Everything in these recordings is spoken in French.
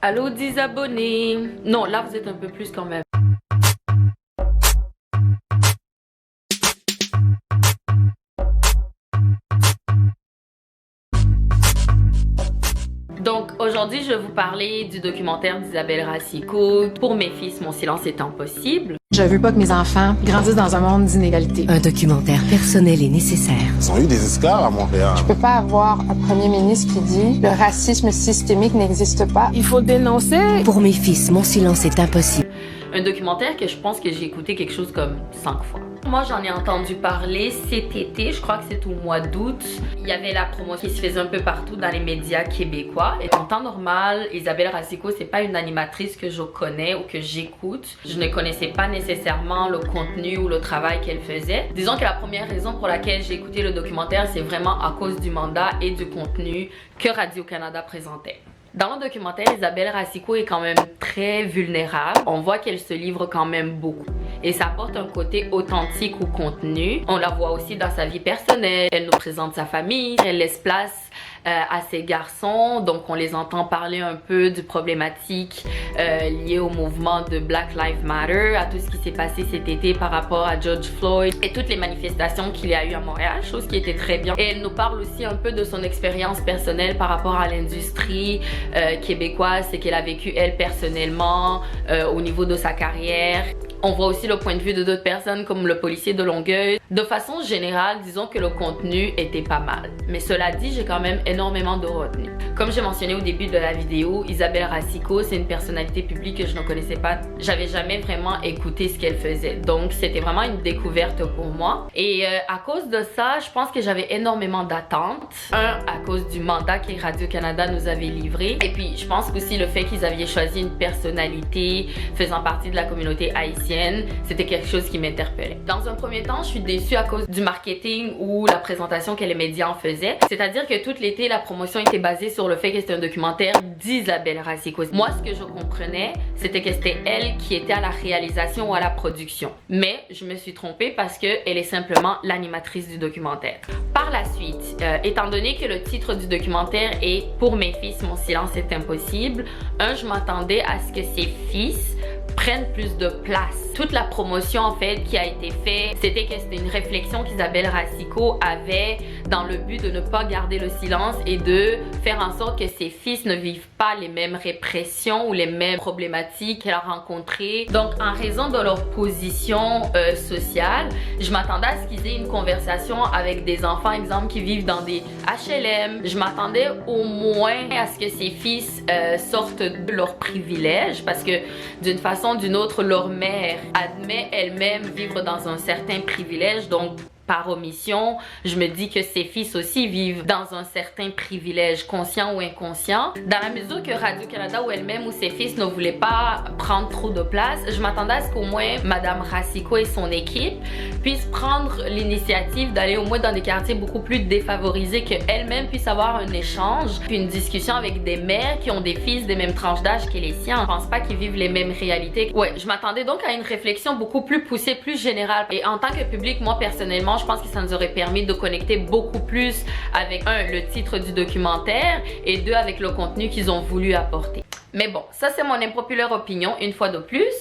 Allô 10 abonnés. Non, là vous êtes un peu plus quand même. Donc aujourd'hui je vais vous parler du documentaire d'Isabelle Racicot, Pour mes fils, mon silence est impossible. Je veux pas que mes enfants grandissent dans un monde d'inégalité. Un documentaire personnel et nécessaire. Ils ont eu des esclaves à Montréal. Je peux pas avoir un premier ministre qui dit le racisme systémique n'existe pas. Il faut dénoncer. Pour mes fils, mon silence est impossible. Un documentaire que je pense que j'ai écouté quelque chose comme 5 fois. Moi j'en ai entendu parler cet été, je crois que c'est au mois d'août. Il y avait la promotion qui se faisait un peu partout dans les médias québécois. Et en temps normal, Isabelle Racicot, c'est pas une animatrice que je connais ou que j'écoute. Je ne connaissais pas nécessairement le contenu ou le travail qu'elle faisait. Disons que la première raison pour laquelle j'ai écouté le documentaire, c'est vraiment à cause du mandat et du contenu que Radio-Canada présentait. Dans le documentaire, Isabelle Racicot est quand même très vulnérable. On voit qu'elle se livre quand même beaucoup. Et ça apporte un côté authentique au contenu. On la voit aussi dans sa vie personnelle. Elle nous présente sa famille. Elle laisse place à ses garçons. Donc on les entend parler un peu du problématique liée au mouvement de Black Lives Matter, à tout ce qui s'est passé cet été par rapport à George Floyd et toutes les manifestations qu'il y a eu à Montréal, chose qui était très bien. Et elle nous parle aussi un peu de son expérience personnelle par rapport à l'industrie québécoise, ce qu'elle a vécu elle personnellement au niveau de sa carrière. On voit aussi le point de vue de d'autres personnes comme le policier de Longueuil. De façon générale, disons que le contenu était pas mal. Mais cela dit, j'ai quand même énormément de retenue. Comme j'ai mentionné au début de la vidéo, Isabelle Racicot, c'est une personnalité publique que je ne connaissais pas. J'avais jamais vraiment écouté ce qu'elle faisait. Donc c'était vraiment une découverte pour moi. Et à cause de ça, je pense que j'avais énormément d'attentes. Un, à cause du mandat que Radio-Canada nous avait livré. Et puis je pense aussi le fait qu'ils avaient choisi une personnalité faisant partie de la communauté haïtienne, c'était quelque chose qui m'interpellait. Dans un premier temps, je suis déçue à cause du marketing ou la présentation que les médias en faisaient. C'est-à-dire que tout l'été, la promotion était basée sur le fait que c'était un documentaire d'Isabelle Racicot. Moi, ce que je comprenais, c'était que c'était elle qui était à la réalisation ou à la production. Mais je me suis trompée parce qu'elle est simplement l'animatrice du documentaire. Par la suite, étant donné que le titre du documentaire est « Pour mes fils, mon silence est impossible », je m'attendais à ce que ses fils prennent plus de place. Toute la promotion en fait qui a été faite, c'était que c'était une réflexion qu'Isabelle Racicot avait dans le but de ne pas garder le silence et de faire en sorte que ses fils ne vivent pas les mêmes répressions ou les mêmes problématiques qu'elle a rencontrées. Donc en raison de leur position sociale, je m'attendais à ce qu'ils aient une conversation avec des enfants, exemple, qui vivent dans des HLM. Je m'attendais au moins à ce que ses fils sortent de leurs privilèges parce que d'une façon ou d'une autre, leur mère admet elle-même vivre dans un certain privilège. Donc par omission, je me dis que ses fils aussi vivent dans un certain privilège, conscient ou inconscient. Dans la mesure que Radio-Canada ou elle-même ou ses fils ne voulaient pas prendre trop de place, je m'attendais à ce qu'au moins Madame Racicot et son équipe puissent prendre l'initiative d'aller au moins dans des quartiers beaucoup plus défavorisés, qu'elle-même puisse avoir un échange, puis une discussion avec des mères qui ont des fils des mêmes tranches d'âge que les siens. Je pense pas qu'ils vivent les mêmes réalités. Ouais, je m'attendais donc à une réflexion beaucoup plus poussée, plus générale. Et en tant que public, moi personnellement, je pense que ça nous aurait permis de connecter beaucoup plus avec le titre du documentaire et deux, avec le contenu qu'ils ont voulu apporter. Mais bon, ça c'est mon impopulaire opinion une fois de plus.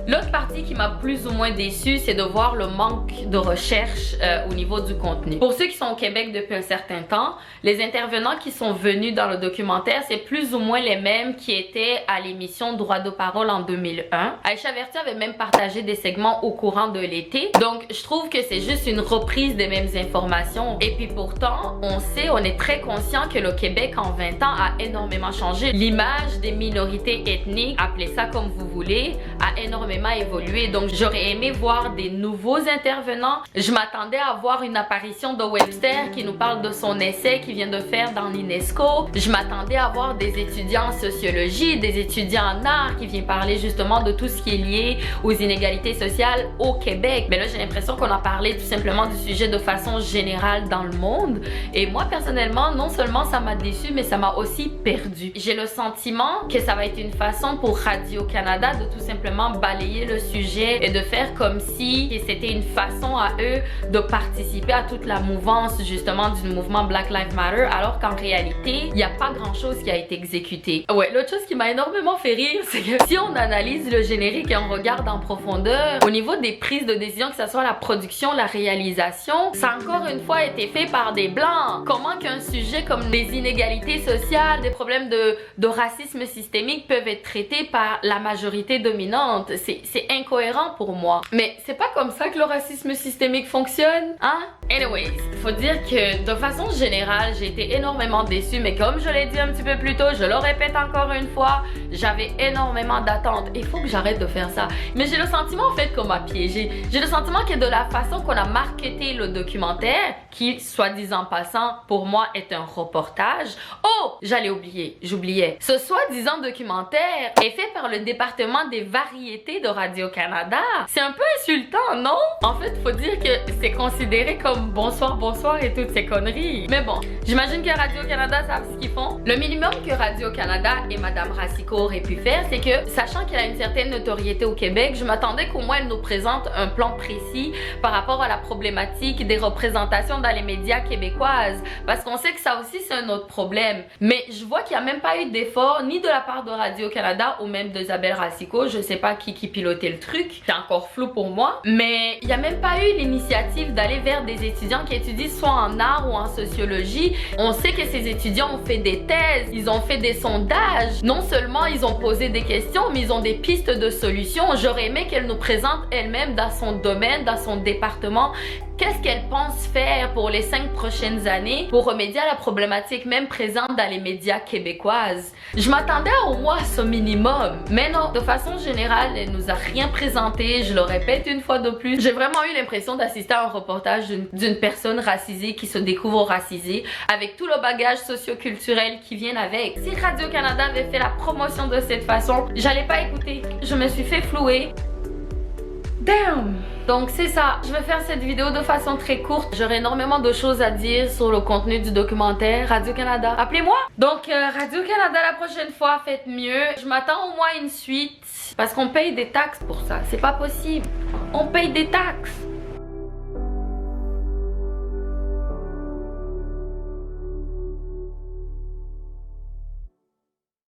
L'autre partie qui m'a plus ou moins déçue, c'est de voir le manque de recherche au niveau du contenu. Pour ceux qui sont au Québec depuis un certain temps, les intervenants qui sont venus dans le documentaire, c'est plus ou moins les mêmes qui étaient à l'émission Droit de parole en 2001. Aïcha Vertu avait même partagé des segments au courant de l'été. Donc je trouve que c'est juste une reprise des mêmes informations. Et puis pourtant, on est très conscient que le Québec en 20 ans a énormément changé. L'image des minorités ethniques, appelez ça comme vous voulez, a énormément évolué. Donc j'aurais aimé voir des nouveaux intervenants. Je m'attendais à voir une apparition de Webster qui nous parle de son essai qu'il vient de faire dans l'UNESCO. Je m'attendais à voir des étudiants en sociologie, des étudiants en art qui viennent parler justement de tout ce qui est lié aux inégalités sociales au Québec. Mais là j'ai l'impression qu'on a parlé tout simplement du sujet de façon générale dans le monde. Et moi personnellement, non seulement ça m'a déçu, mais ça m'a aussi perdu. J'ai le sentiment que ça va être une façon pour Radio-Canada de tout simplement simplement balayer le sujet et de faire comme si c'était une façon à eux de participer à toute la mouvance justement du mouvement Black Lives Matter, alors qu'en réalité, il n'y a pas grand chose qui a été exécuté. Ouais, l'autre chose qui m'a énormément fait rire, c'est que si on analyse le générique et on regarde en profondeur, au niveau des prises de décision, que ce soit la production, la réalisation, ça a encore une fois été fait par des blancs. Comment qu'un sujet comme les inégalités sociales, des problèmes de racisme systémique peuvent être traités par la majorité dominante? C'est incohérent pour moi. Mais c'est pas comme ça que le racisme systémique fonctionne, hein? Anyways, faut dire que de façon générale, j'ai été énormément déçue, mais comme je l'ai dit un petit peu plus tôt, je le répète encore une fois, j'avais énormément d'attentes. Il faut que j'arrête de faire ça. Mais j'ai le sentiment en fait qu'on m'a piégé. J'ai le sentiment que de la façon qu'on a marketé le documentaire, qui, soi-disant passant, pour moi est un reportage. Oh, j'allais oublier, j'oubliais. Ce soi-disant documentaire est fait par le département des variétés de Radio-Canada. C'est un peu insultant, non? En fait, faut dire que c'est considéré comme bonsoir, bonsoir et toutes ces conneries. Mais bon, j'imagine que Radio-Canada savent ce qu'ils font. Le minimum que Radio-Canada et Madame Racicot auraient pu faire, c'est que, sachant qu'elle a une certaine notoriété au Québec, je m'attendais qu'au moins elle nous présente un plan précis par rapport à la problématique des représentations dans les médias québécoises. Parce qu'on sait que ça aussi, c'est un autre problème. Mais je vois qu'il n'y a même pas eu d'effort, ni de la part de Radio-Canada ou même d'Isabelle Racicot. Je sais pas qui pilotait le truc. C'est encore flou pour moi. Mais il n'y a même pas eu l'initiative d'aller vers des étudiants qui étudient soit en art ou en sociologie. On sait que ces étudiants ont fait des thèses, ils ont fait des sondages. Non seulement ils ont posé des questions, mais ils ont des pistes de solutions. J'aurais aimé qu'elle nous présente elle-même dans son domaine, dans son département, qu'est-ce qu'elle pense faire pour les 5 prochaines années pour remédier à la problématique même présente dans les médias québécoises. Je m'attendais au moins à ce minimum. Mais non, de façon générale, elle nous a rien présenté. Je le répète une fois de plus. J'ai vraiment eu l'impression d'assister à un reportage d'une personne racisée qui se découvre racisée avec tout le bagage socio-culturel qui vient avec. Si Radio-Canada avait fait la promotion de cette façon, j'allais pas écouter. Je me suis fait flouer. Damn! Donc c'est ça, je vais faire cette vidéo de façon très courte. J'aurai énormément de choses à dire sur le contenu du documentaire. Radio-Canada, appelez-moi! Donc Radio-Canada la prochaine fois, faites mieux. Je m'attends au moins à une suite parce qu'on paye des taxes pour ça. C'est pas possible. On paye des taxes.